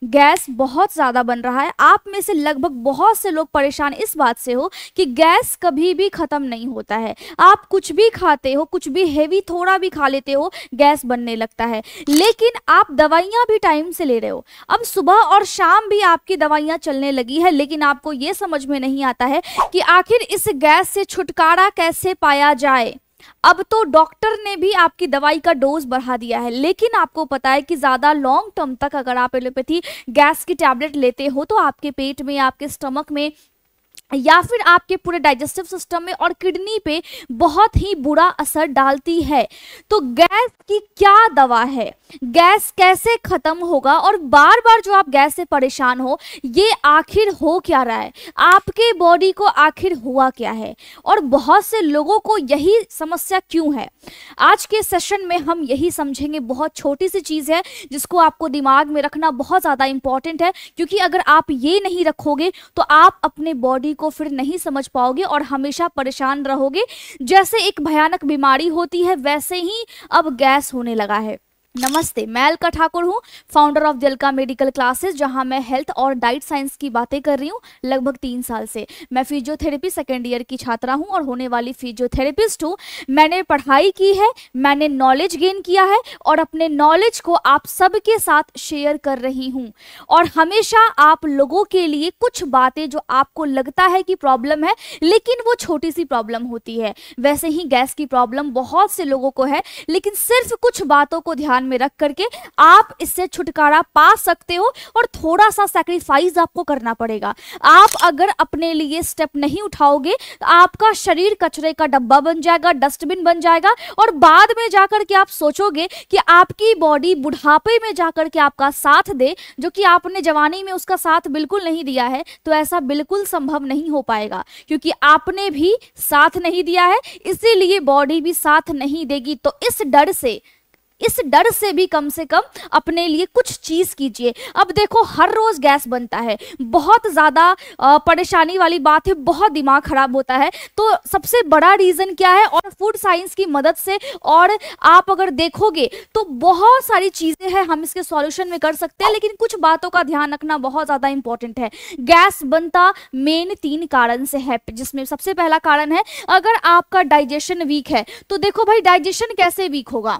Gas बहुत ज़्यादा बन रहा है। आप में से लगभग बहुत से लोग परेशान इस बात से हो कि गैस कभी भी ख़त्म नहीं होता है। आप कुछ भी खाते हो, कुछ भी हेवी थोड़ा भी खा लेते हो, गैस बनने लगता है। लेकिन आप दवाइयाँ भी टाइम से ले रहे हो। अब सुबह और शाम भी आपकी दवाइयाँ चलने लगी है, लेकिन आपको ये समझ में नहीं आता है कि आखिर इस गैस से छुटकारा कैसे पाया जाए। अब तो डॉक्टर ने भी आपकी दवाई का डोज बढ़ा दिया है, लेकिन आपको पता है कि ज़्यादा लॉन्ग टर्म तक अगर आप एलोपैथी गैस की टैबलेट लेते हो तो आपके पेट में, आपके स्टमक में या फिर आपके पूरे डाइजेस्टिव सिस्टम में और किडनी पे बहुत ही बुरा असर डालती है। तो गैस की क्या दवा है, गैस कैसे खत्म होगा, और बार बार जो आप गैस से परेशान हो, ये आखिर हो क्या रहा है, आपके बॉडी को आखिर हुआ क्या है, और बहुत से लोगों को यही समस्या क्यों है। आज के सेशन में हम यही समझेंगे। बहुत छोटी सी चीज़ है जिसको आपको दिमाग में रखना बहुत ज़्यादा इंपॉर्टेंट है, क्योंकि अगर आप ये नहीं रखोगे तो आप अपने बॉडी को फिर नहीं समझ पाओगे और हमेशा परेशान रहोगे। जैसे एक भयानक बीमारी होती है, वैसे ही अब गैस होने लगा है। नमस्ते, मैं अलका ठाकुर हूँ, founder of Alka medical classes, जहाँ मैं हेल्थ और डाइट साइंस की बातें कर रही हूँ लगभग 3 साल से। मैं फिजियोथेरेपी सेकेंड ईयर की छात्रा हूँ और होने वाली फिजियोथेरेपिस्ट हूँ। मैंने पढ़ाई की है, मैंने नॉलेज गेन किया है और अपने नॉलेज को आप सबके साथ शेयर कर रही हूँ। और हमेशा आप लोगों के लिए कुछ बातें जो आपको लगता है कि प्रॉब्लम है, लेकिन वो छोटी सी प्रॉब्लम होती है। वैसे ही गैस की प्रॉब्लम बहुत से लोगों को है, लेकिन सिर्फ कुछ बातों को ध्यान में रख करके आप इससे छुटकारा पा सकते हो और थोड़ा सा सैक्रिफाइस आपको करना पड़ेगा। आप अगर अपने लिए स्टेप नहीं उठाओगे तो आपका शरीर कचरे का डब्बा बन जाएगा, डस्टबिन बन जाएगा, और बाद में जाकर के आप सोचोगे कि आपकी बॉडी बुढ़ापे में जाकर के आपका साथ दे, जो कि आपने जवानी में उसका साथ बिल्कुल नहीं दिया है। तो ऐसा बिल्कुल संभव नहीं हो पाएगा, क्योंकि आपने भी साथ नहीं दिया है, इसीलिए बॉडी भी साथ नहीं देगी। तो इस डर से भी कम से कम अपने लिए कुछ चीज़ कीजिए। अब देखो, हर रोज़ गैस बनता है, बहुत ज़्यादा परेशानी वाली बात है, बहुत दिमाग खराब होता है। तो सबसे बड़ा रीज़न क्या है, और फूड साइंस की मदद से और आप अगर देखोगे तो बहुत सारी चीज़ें हैं हम इसके सॉल्यूशन में कर सकते हैं, लेकिन कुछ बातों का ध्यान रखना बहुत ज़्यादा इंपॉर्टेंट है। गैस बनता मेन 3 कारण से है, जिसमें सबसे पहला कारण है अगर आपका डाइजेशन वीक है। तो देखो भाई, डाइजेशन कैसे वीक होगा?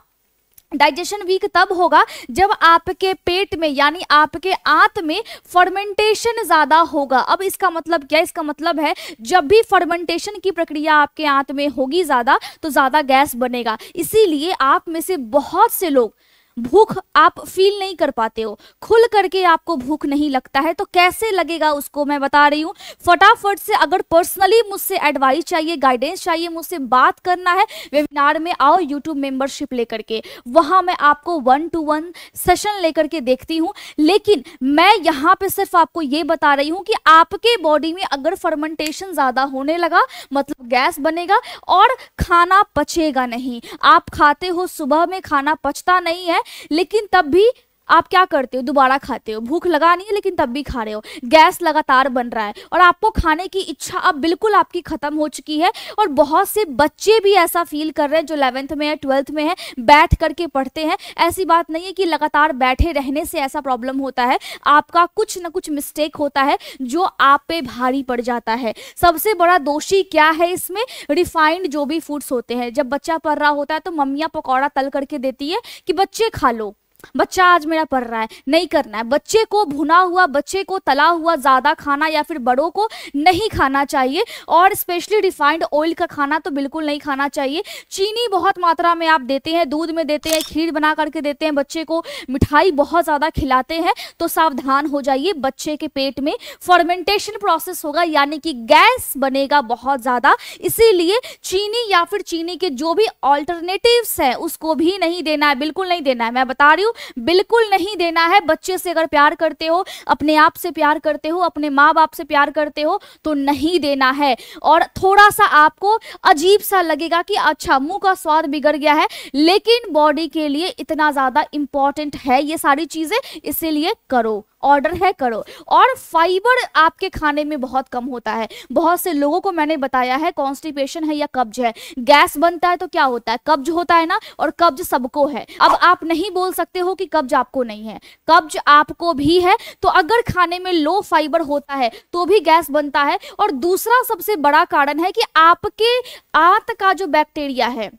डाइजेशन वीक तब होगा जब आपके पेट में यानी आपके आंत में फर्मेंटेशन ज़्यादा होगा। अब इसका मतलब क्या? इसका मतलब है जब भी फर्मेंटेशन की प्रक्रिया आपके आंत में होगी ज़्यादा, तो ज़्यादा गैस बनेगा। इसीलिए आप में से बहुत से लोग भूख आप फील नहीं कर पाते हो, खुल करके आपको भूख नहीं लगता है। तो कैसे लगेगा उसको मैं बता रही हूँ। फटाफट से अगर पर्सनली मुझसे एडवाइस चाहिए, गाइडेंस चाहिए, मुझसे बात करना है, वेबिनार में आओ यूट्यूब मेंबरशिप लेकर के, वहाँ मैं आपको 1-to-1 सेशन लेकर के देखती हूँ। लेकिन मैं यहाँ पे सिर्फ आपको ये बता रही हूँ कि आपके बॉडी में अगर फर्मेंटेशन ज़्यादा होने लगा मतलब गैस बनेगा और खाना पचेगा नहीं। आप खाते हो, सुबह में खाना पचता नहीं है, लेकिन तब भी आप क्या करते हो? दोबारा खाते हो। भूख लगा नहीं है लेकिन तब भी खा रहे हो। गैस लगातार बन रहा है और आपको खाने की इच्छा अब बिल्कुल आपकी खत्म हो चुकी है। और बहुत से बच्चे भी ऐसा फील कर रहे हैं जो 11th में है, 12th में है, बैठ करके पढ़ते हैं। ऐसी बात नहीं है कि लगातार बैठे रहने से ऐसा प्रॉब्लम होता है, आपका कुछ ना कुछ मिस्टेक होता है जो आप पे भारी पड़ जाता है। सबसे बड़ा दोषी क्या है इसमें? रिफाइंड जो भी फूड्स होते हैं। जब बच्चा पढ़ रहा होता है तो मम्मियाँ पकौड़ा तल करके देती है कि बच्चे खा लो, बच्चा आज मेरा पढ़ रहा है। नहीं करना है। बच्चे को भुना हुआ, बच्चे को तला हुआ ज़्यादा खाना या फिर बड़ों को नहीं खाना चाहिए, और स्पेशली रिफाइंड ऑयल का खाना तो बिल्कुल नहीं खाना चाहिए। चीनी बहुत मात्रा में आप देते हैं, दूध में देते हैं, खीर बना करके देते हैं बच्चे को, मिठाई बहुत ज़्यादा खिलाते हैं, तो सावधान हो जाइए। बच्चे के पेट में फर्मेंटेशन प्रोसेस होगा, यानी कि गैस बनेगा बहुत ज़्यादा। इसीलिए चीनी या फिर चीनी के जो भी ऑल्टरनेटिव्स हैं उसको भी नहीं देना है, बिल्कुल नहीं देना है। मैं बता रही हूँ, बिल्कुल नहीं देना है। बच्चे से अगर प्यार करते हो, अपने आप से प्यार करते हो, अपने माँ बाप से प्यार करते हो, तो नहीं देना है। और थोड़ा सा आपको अजीब सा लगेगा कि अच्छा मुंह का स्वाद बिगड़ गया है, लेकिन बॉडी के लिए इतना ज़्यादा इंपॉर्टेंट है ये सारी चीज़ें, इसीलिए करो। ऑर्डर है करो। और फाइबर आपके खाने में बहुत कम होता है। बहुत से लोगों को मैंने बताया है कॉन्स्टिपेशन है या कब्ज है, गैस बनता है तो क्या होता है, कब्ज होता है ना, और कब्ज सबको है। अब आप नहीं बोल सकते हो कि कब्ज आपको नहीं है, कब्ज आपको भी है। तो अगर खाने में लो फाइबर होता है तो भी गैस बनता है। और दूसरा सबसे बड़ा कारण है कि आपके आंत का जो बैक्टीरिया है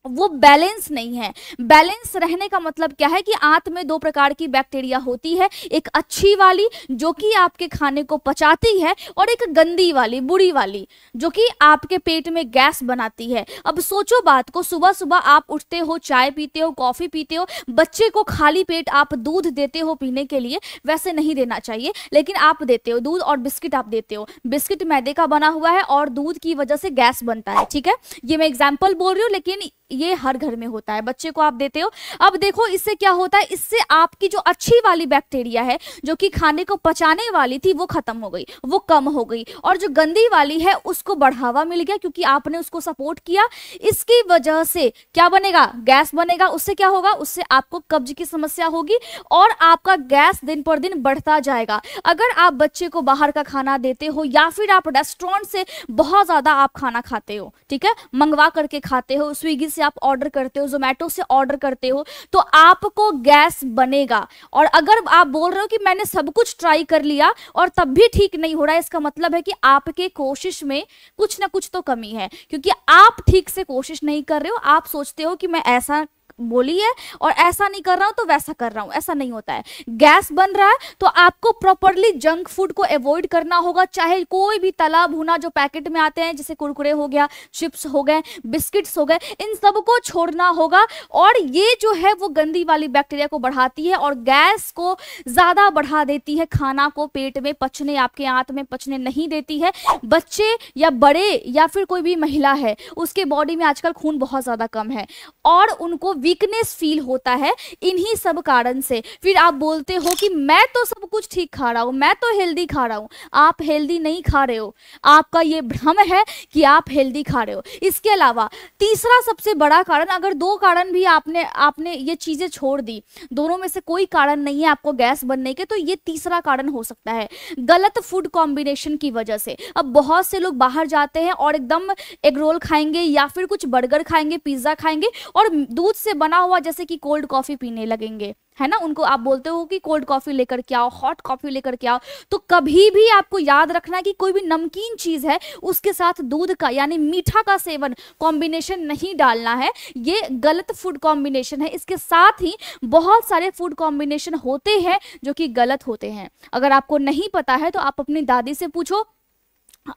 वो बैलेंस नहीं है। बैलेंस रहने का मतलब क्या है कि आंत में दो प्रकार की बैक्टीरिया होती है, एक अच्छी वाली जो कि आपके खाने को पचाती है, और एक गंदी वाली, बुरी वाली, जो कि आपके पेट में गैस बनाती है। अब सोचो बात को, सुबह सुबह आप उठते हो, चाय पीते हो, कॉफी पीते हो, बच्चे को खाली पेट आप दूध देते हो पीने के लिए, वैसे नहीं देना चाहिए लेकिन आप देते हो दूध, और बिस्किट आप देते हो। बिस्किट मैदे का बना हुआ है और दूध की वजह से गैस बनता है, ठीक है, ये मैं एग्जाम्पल बोल रही हूँ, लेकिन ये हर घर में होता है, बच्चे को आप देते हो। अब देखो इससे क्या होता है, इससे आपकी जो अच्छी वाली बैक्टीरिया है जो कि खाने को पचाने वाली थी वो खत्म हो गई, वो कम हो गई, और जो गंदी वाली है उसको बढ़ावा मिल गया क्योंकि आपने उसको सपोर्ट किया। इसकी वजह से क्या बनेगा, गैस बनेगा। उससे क्या होगा, उससे आपको कब्ज की समस्या होगी और आपका गैस दिन पर दिन बढ़ता जाएगा। अगर आप बच्चे को बाहर का खाना देते हो या फिर आप रेस्टोरेंट से बहुत ज्यादा आप खाना खाते हो, ठीक है, मंगवा करके खाते हो, स्विगी से आप ऑर्डर करते हो, जोमेटो से ऑर्डर करते हो, तो आपको गैस बनेगा। और अगर आप बोल रहे हो कि मैंने सब कुछ ट्राई कर लिया और तब भी ठीक नहीं हो रहा है, इसका मतलब है कि आपके कोशिश में कुछ ना कुछ तो कमी है, क्योंकि आप ठीक से कोशिश नहीं कर रहे हो। आप सोचते हो कि मैं ऐसा बोली है और ऐसा नहीं कर रहा हूं तो वैसा कर रहा हूं, ऐसा नहीं होता है। गैस बन रहा है तो आपको प्रॉपरली जंक फूड को अवॉइड करना होगा, चाहे कोई भी तला भुना जो पैकेट में आते हैं, जैसे कुरकुरे हो गया, चिप्स हो गए, बिस्किट्स हो गए, इन सबको छोड़ना होगा। और ये जो है वो गंदी वाली बैक्टीरिया को बढ़ाती है और गैस को ज्यादा बढ़ा देती है, खाना को पेट में पचने, आपके आंत में पचने नहीं देती है। बच्चे या बड़े या फिर कोई भी महिला है, उसके बॉडी में आजकल खून बहुत ज्यादा कम है और उनको वीकनेस फील होता है इन्हीं सब कारण से। फिर आप बोलते हो कि मैं तो सब कुछ ठीक खा रहा हूं, मैं तो हेल्दी खा रहा हूं। आप हेल्दी नहीं खा रहे हो, आपका ये भ्रम है कि आप हेल्दी खा रहे हो। इसके अलावा तीसरा सबसे बड़ा कारण, अगर दो कारण भी आपने ये चीजें छोड़ दी, दोनों में से कोई कारण नहीं है आपको गैस बनने के, तो ये तीसरा कारण हो सकता है गलत फूड कॉम्बिनेशन की वजह से। अब बहुत से लोग बाहर जाते हैं और एकदम एग रोल खाएंगे या फिर कुछ बर्गर खाएंगे, पिज्जा खाएंगे और दूध से बना हुआ जैसे कि कोल्ड कॉफी पीने लगेंगे, है ना। उनको आप बोलते हो कि कोल्ड कॉफी लेकर के आओ, हॉट कॉफी लेकर के आओ, तो कभी भी आपको याद रखना है कि कोई भी नमकीन चीज है उसके साथ दूध का यानी मीठा का सेवन कॉम्बिनेशन नहीं डालना है। ये गलत फूड कॉम्बिनेशन है। इसके साथ ही बहुत सारे फूड कॉम्बिनेशन होते हैं जो कि गलत होते हैं। अगर आपको नहीं पता है तो आप अपनी दादी से पूछो,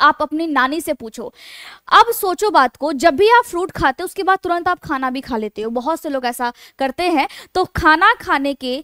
आप अपनी नानी से पूछो। अब सोचो बात को, जब भी आप फ्रूट खाते हो उसके बाद तुरंत आप खाना भी खा लेते हो, बहुत से लोग ऐसा करते हैं। तो खाना खाने के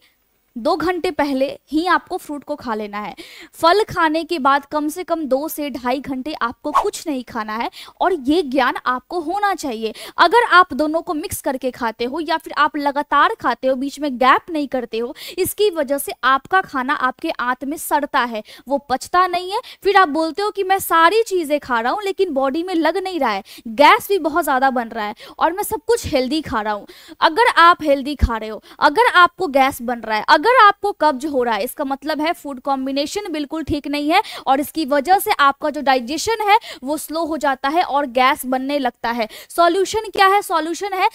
2 घंटे पहले ही आपको फ्रूट को खा लेना है। फल खाने के बाद कम से कम 2 से 2.5 घंटे आपको कुछ नहीं खाना है, और ये ज्ञान आपको होना चाहिए। अगर आप दोनों को मिक्स करके खाते हो या फिर आप लगातार खाते हो, बीच में गैप नहीं करते हो, इसकी वजह से आपका खाना आपके आंत में सड़ता है, वो पचता नहीं है। फिर आप बोलते हो कि मैं सारी चीजें खा रहा हूं लेकिन बॉडी में लग नहीं रहा है, गैस भी बहुत ज्यादा बन रहा है और मैं सब कुछ हेल्दी खा रहा हूं। अगर आप हेल्दी खा रहे हो, अगर आपको गैस बन रहा है, अगर आपको कब्ज हो रहा है, इसका मतलब है फूड कॉम्बिनेशन बिल्कुल ठीक नहीं है और इसकी वजह से आपका जो डाइजेशन है वो स्लो हो जाता है और गैस बनने लगता है। सॉल्यूशन क्या है? सॉल्यूशन है,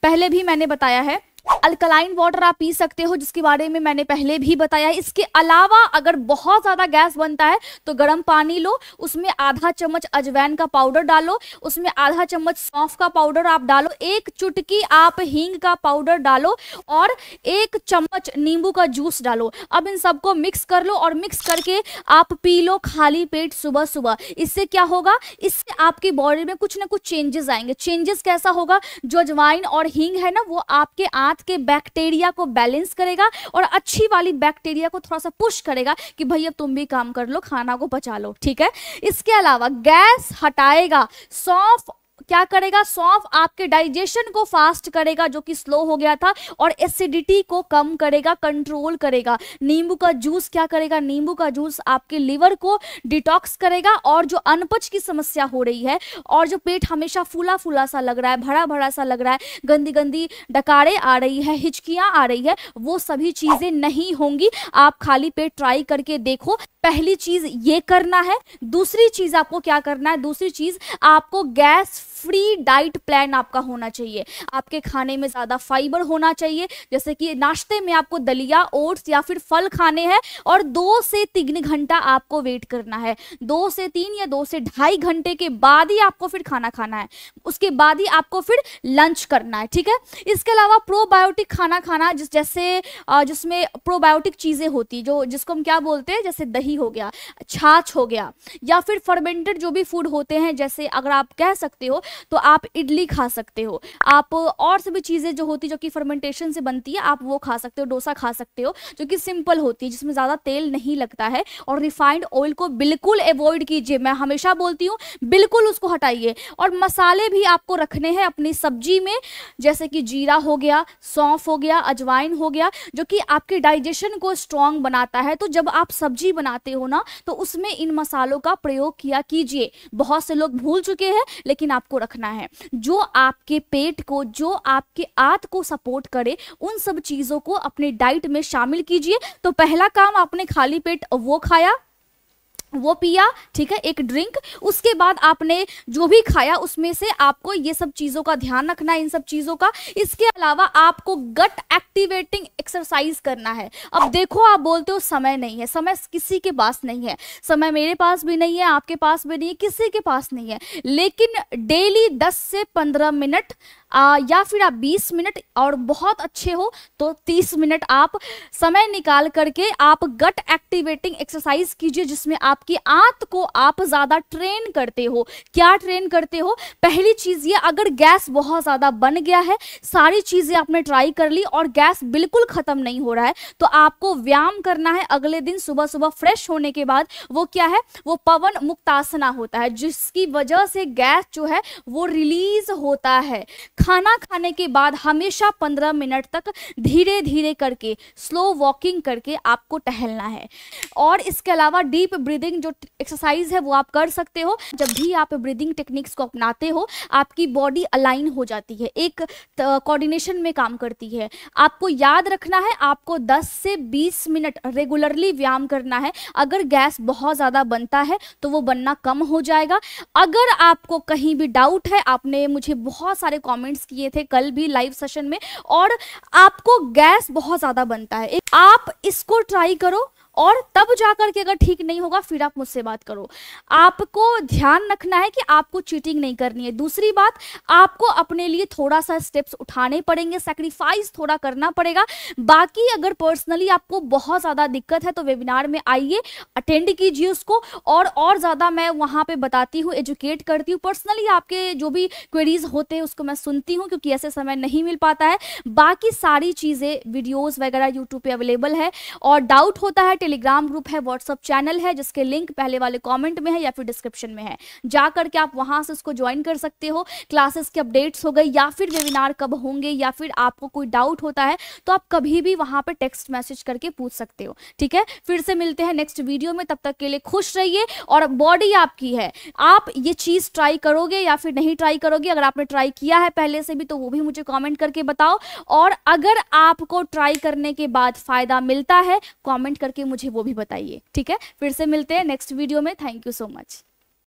पहले भी मैंने बताया है, अल्कलाइन वाटर आप पी सकते हो, जिसके बारे में मैंने पहले भी बताया है। इसके अलावा अगर बहुत ज्यादा गैस बनता है तो गर्म पानी लो, उसमें आधा चम्मच अजवाइन का पाउडर डालो, उसमें आधा चम्मच सौंफ का पाउडर आप डालो, 1 चुटकी आप हींग का पाउडर डालो और 1 चम्मच नींबू का जूस डालो। अब इन सबको मिक्स कर लो और मिक्स करके आप पी लो खाली पेट सुबह सुबह। इससे क्या होगा, इससे आपकी बॉडी में कुछ ना कुछ चेंजेस आएंगे। चेंजेस कैसा होगा, जो अजवाइन और हींग है ना, वो आपके आंत के बैक्टीरिया को बैलेंस करेगा और अच्छी वाली बैक्टीरिया को थोड़ा सा पुश करेगा कि भाई अब तुम भी काम कर लो, खाना को पचा लो, ठीक है। इसके अलावा गैस हटाएगा, सौंफ क्या करेगा, सौंफ आपके डाइजेशन को फास्ट करेगा जो कि स्लो हो गया था, और एसिडिटी को कम करेगा, कंट्रोल करेगा। नींबू का जूस क्या करेगा, नींबू का जूस आपके लिवर को डिटॉक्स करेगा, और जो अनपच की समस्या हो रही है और जो पेट हमेशा फूला फूला सा लग रहा है, भरा भरा सा लग रहा है, गंदी गंदी डकारे आ रही है, हिचकियां आ रही है, वो सभी चीजें नहीं होंगी। आप खाली पेट ट्राई करके देखो। पहली चीज ये करना है। दूसरी चीज आपको क्या करना है, दूसरी चीज आपको गैस फ्री डाइट प्लान आपका होना चाहिए। आपके खाने में ज्यादा फाइबर होना चाहिए, जैसे कि नाश्ते में आपको दलिया, ओट्स या फिर फल खाने हैं, और 2 से 3 घंटा आपको वेट करना है। 2 से 3 या 2 से 2.5 घंटे के बाद ही आपको फिर खाना खाना है, उसके बाद ही आपको फिर लंच करना है, ठीक है। इसके अलावा प्रोबायोटिक खाना खाना, जैसे जिसमें प्रोबायोटिक चीजें होती, जो जिसको हम क्या बोलते हैं, जैसे दही हो गया, छाछ हो गया, या फिर फर्मेंटेड जो भी फूड होते हैं, जैसे अगर आप कह सकते हो तो आप इडली खा सकते हो, आप और सभी चीजें जो होती जो कि फर्मेंटेशन से बनती है आप वो खा सकते हो। डोसा खा सकते हो जो कि सिंपल होती है, जिसमें ज्यादा तेल नहीं लगता है, और रिफाइंड ऑयल को बिल्कुल अवॉइड कीजिए। मैं हमेशा बोलती हूँ बिल्कुल उसको हटाइए। और मसाले भी आपको रखने हैं अपनी सब्जी में, जैसे कि जीरा हो गया, सौंफ हो गया, अजवाइन हो गया, जो कि आपके डाइजेशन को स्ट्रांग बनाता है। तो जब आप सब्जी बनाते हो ना, तो उसमें इन मसालों का प्रयोग किया कीजिए। बहुत से लोग भूल चुके हैं, लेकिन आपको रखना है। जो आपके पेट को, जो आपके आंत को सपोर्ट करे, उन सब चीजों को अपने डाइट में शामिल कीजिए। तो पहला काम, आपने खाली पेट वो खाया, वो पिया, ठीक है, एक ड्रिंक। उसके बाद आपने जो भी खाया उसमें से आपको ये सब चीजों का ध्यान रखना है, इन सब चीजों का। इसके अलावा आपको गट एक्टिवेटिंग एक्सरसाइज करना है। अब देखो, आप बोलते हो समय नहीं है, समय किसी के पास नहीं है, समय मेरे पास भी नहीं है, आपके पास भी नहीं है, किसी के पास नहीं है, लेकिन डेली 10 से 15 मिनट या फिर आप 20 मिनट, और बहुत अच्छे हो तो 30 मिनट आप समय निकाल करके आप गट एक्टिवेटिंग एक्सरसाइज कीजिए, जिसमें आपकी आंत को आप ज्यादा ट्रेन करते हो। क्या ट्रेन करते हो? पहली चीज ये, अगर गैस बहुत ज्यादा बन गया है, सारी चीजें आपने ट्राई कर ली और गैस बिल्कुल खत्म नहीं हो रहा है, तो आपको व्यायाम करना है। अगले दिन सुबह सुबह फ्रेश होने के बाद वो क्या है, वो पवन मुक्तासना होता है, जिसकी वजह से गैस जो है वो रिलीज होता है। खाना खाने के बाद हमेशा 15 मिनट तक धीरे धीरे करके, स्लो वॉकिंग करके आपको टहलना है। और इसके अलावा डीप ब्रीदिंग जो एक्सरसाइज है वो आप कर सकते हो। जब भी आप ब्रीदिंग टेक्निक्स को अपनाते हो, आपकी बॉडी अलाइन हो जाती है, एक कोऑर्डिनेशन में काम करती है। आपको याद रखना है, आपको 10 से 20 मिनट रेगुलरली व्यायाम करना है। अगर गैस बहुत ज़्यादा बनता है तो वो बनना कम हो जाएगा। अगर आपको कहीं भी डाउट है, आपने मुझे बहुत सारे कमेंट्स किए थे कल भी लाइव सेशन में, और आपको गैस बहुत ज़्यादा बनता है, आप इसको ट्राई करो, और तब जाकर के अगर ठीक नहीं होगा फिर आप मुझसे बात करो। आपको ध्यान रखना है कि आपको चीटिंग नहीं करनी है। दूसरी बात, आपको अपने लिए थोड़ा सा स्टेप्स उठाने पड़ेंगे, सैक्रिफाइस थोड़ा करना पड़ेगा। बाकी अगर पर्सनली आपको बहुत ज़्यादा दिक्कत है तो वेबिनार में आइए, अटेंड कीजिए उसको, और ज़्यादा मैं वहाँ पे बताती हूँ, एजुकेट करती हूँ। पर्सनली आपके जो भी क्वेरीज होते हैं उसको मैं सुनती हूँ, क्योंकि ऐसे समय नहीं मिल पाता है। बाकी सारी चीज़ें, वीडियोज़ वगैरह यूट्यूब पर अवेलेबल है, और डाउट होता है टेलीग्राम ग्रुप है, व्हाट्सअप चैनल है, जिसके लिंक पहले वाले कमेंट में है या फिर डिस्क्रिप्शन में है। जा करके आप वहां से उसको ज्वाइन कर सकते हो। क्लासेस के अपडेट्स हो गए, या फिर वेबिनार कब होंगे, या फिर आपको कोई डाउट होता है तो आप कभी भी वहां पे टेक्स्ट मैसेज करके पूछ सकते हो, ठीक है। फिर से मिलते हैं नेक्स्ट वीडियो में, तब तक के लिए खुश रहिए। और बॉडी आपकी है, आप ये चीज ट्राई करोगे या फिर नहीं ट्राई करोगे। अगर आपने ट्राई किया है पहले से भी तो वो भी मुझे कॉमेंट करके बताओ, और अगर आपको ट्राई करने के बाद फायदा मिलता है कॉमेंट करके मुझे वो भी बताइए, ठीक है। फिर से मिलते हैं नेक्स्ट वीडियो में। Thank you so much.